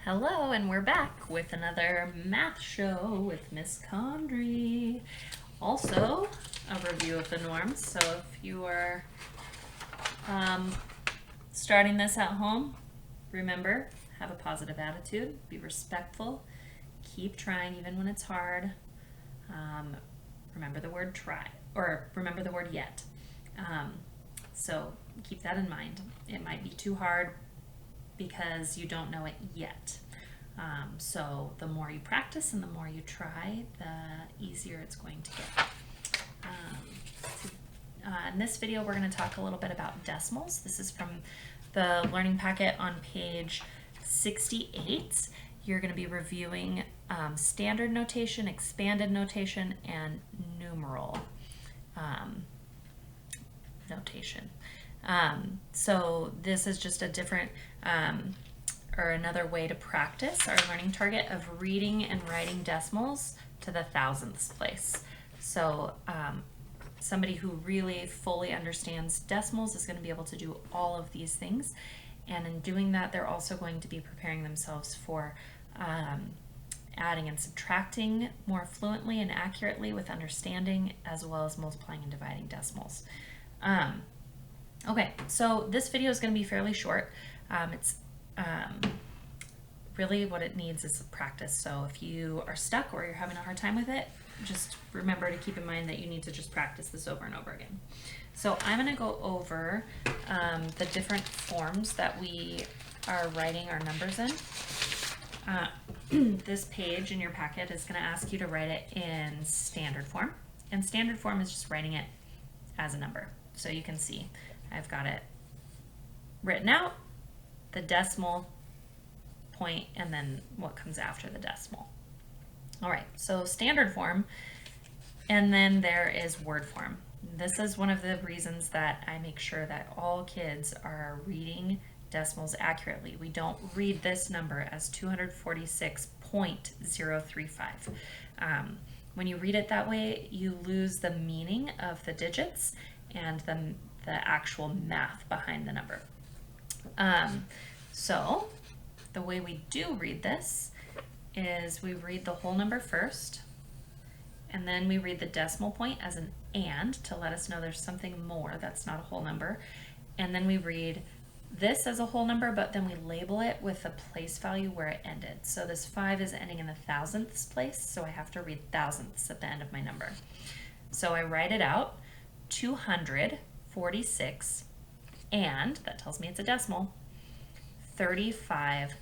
Hello, and we're back with another math show with Miss Condry. Also, a review of the norms. So if you are um, starting this at home, remember, have a positive attitude, be respectful, keep trying even when it's hard. Um, remember the word try, or remember the word yet. So keep that in mind. It might be too hard because you don't know it yet. So the more you practice and the more you try, the easier it's going to get. In this video, we're going to talk a little bit about decimals. This is from the learning packet on page 68. You're going to be reviewing standard notation, expanded notation, and numeral notation. So this is just a different or another way to practice our learning target of reading and writing decimals to the thousandths place. So somebody who really fully understands decimals is going to be able to do all of these things. And in doing that, they're also going to be preparing themselves for adding and subtracting more fluently and accurately with understanding, as well as multiplying and dividing decimals. Okay, so this video is going to be fairly short. It's really what it needs is practice. So if you are stuck or you're having a hard time with it, just remember to keep in mind that you need to just practice this over and over again. So I'm going to go over the different forms that we are writing our numbers in. This page in your packet is going to ask you to write it in standard form. And standard form is just writing it as a number. So you can see I've got it written out, the decimal point, and then what comes after the decimal. All right, so standard form, and then there is word form. This is one of the reasons that I make sure that all kids are reading decimals accurately. We don't read this number as 246.035. When you read it that way, you lose the meaning of the digits and the actual math behind the number. So the way we do read this is we read the whole number first, and then we read the decimal point as an and to let us know there's something more that's not a whole number, and then we read this as a whole number, but then we label it with the place value where it ended. So this 5 is ending in the thousandths place, so I have to read thousandths at the end of my number. So I write it out, 246, and that tells me it's a decimal, 35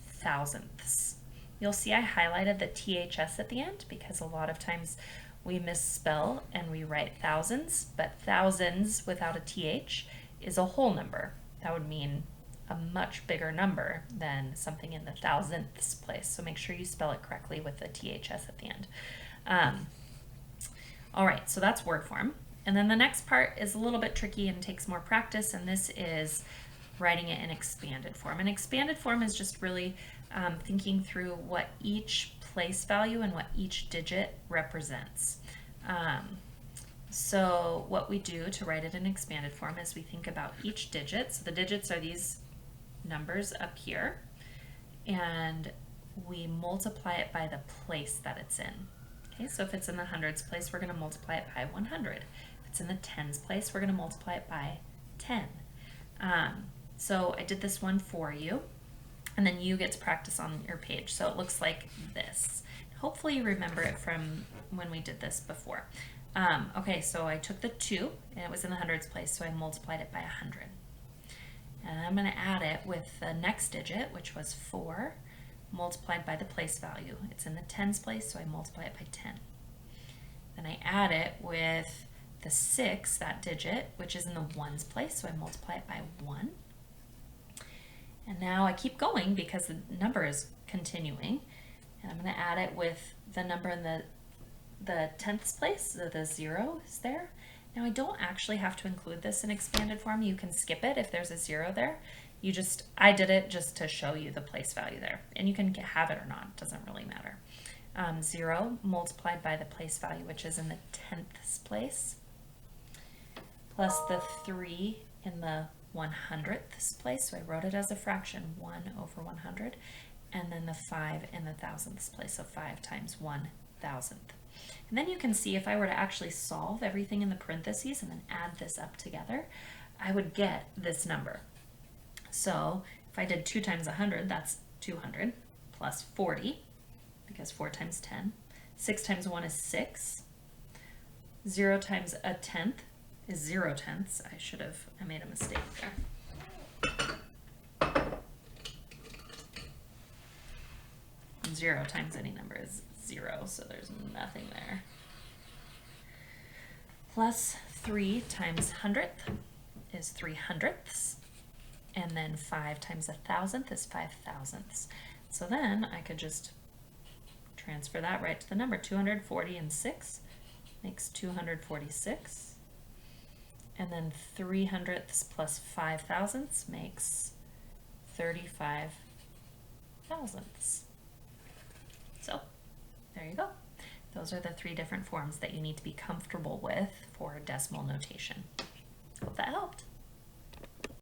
thousandths. You'll see I highlighted the THS at the end because a lot of times we misspell and we write thousands, but thousands without a TH is a whole number. That would mean a much bigger number than something in the thousandths place. So make sure you spell it correctly with the THS at the end. All right, so that's word form. And then the next part is a little bit tricky and takes more practice, and this is writing it in expanded form. And expanded form is just really thinking through what each place value and what each digit represents. So what we do to write it in expanded form is we think about each digit. So the digits are these numbers up here, and we multiply it by the place that it's in. Okay, so if it's in the hundreds place, we're going to multiply it by 100. If it's in the tens place, we're going to multiply it by 10. So I did this one for you, and then you get to practice on your page. So it looks like this. Hopefully you remember it from when we did this before. Okay, so I took the 2, and it was in the hundreds place, so I multiplied it by 100. And I'm going to add it with the next digit, which was 4, multiplied by the place value. It's in the tens place, so I multiply it by 10. Then I add it with the 6, that digit, which is in the ones place, so I multiply it by 1. And now I keep going because the number is continuing, and I'm going to add it with the number in the tenths place, so the 0 is there. Now I don't actually have to include this in expanded form. You can skip it if there's a 0 there. I did it just to show you the place value there, and you can have it or not, it doesn't really matter. 0 multiplied by the place value, which is in the tenths place, plus the 3 in the 100ths place, so I wrote it as a fraction, 1 over 100, and then the 5 in the thousandths place, so 5 times 1,000th. And then you can see if I were to actually solve everything in the parentheses and then add this up together, I would get this number. So if I did 2 times 100, that's 200 plus 40, because 4 times 10. 6 times 1 is 6. 0 times a tenth is 0 tenths. I made a mistake there. And 0 times any number is 0, so there's nothing there. Plus 3 times hundredth is 300ths. And then 5 times 1,000th is 5,000ths. So then I could just transfer that right to the number. 240 and 6 makes 246. And then 300ths plus 5,000ths makes 35 thousandths. So there you go. Those are the 3 different forms that you need to be comfortable with for decimal notation. Hope that helped.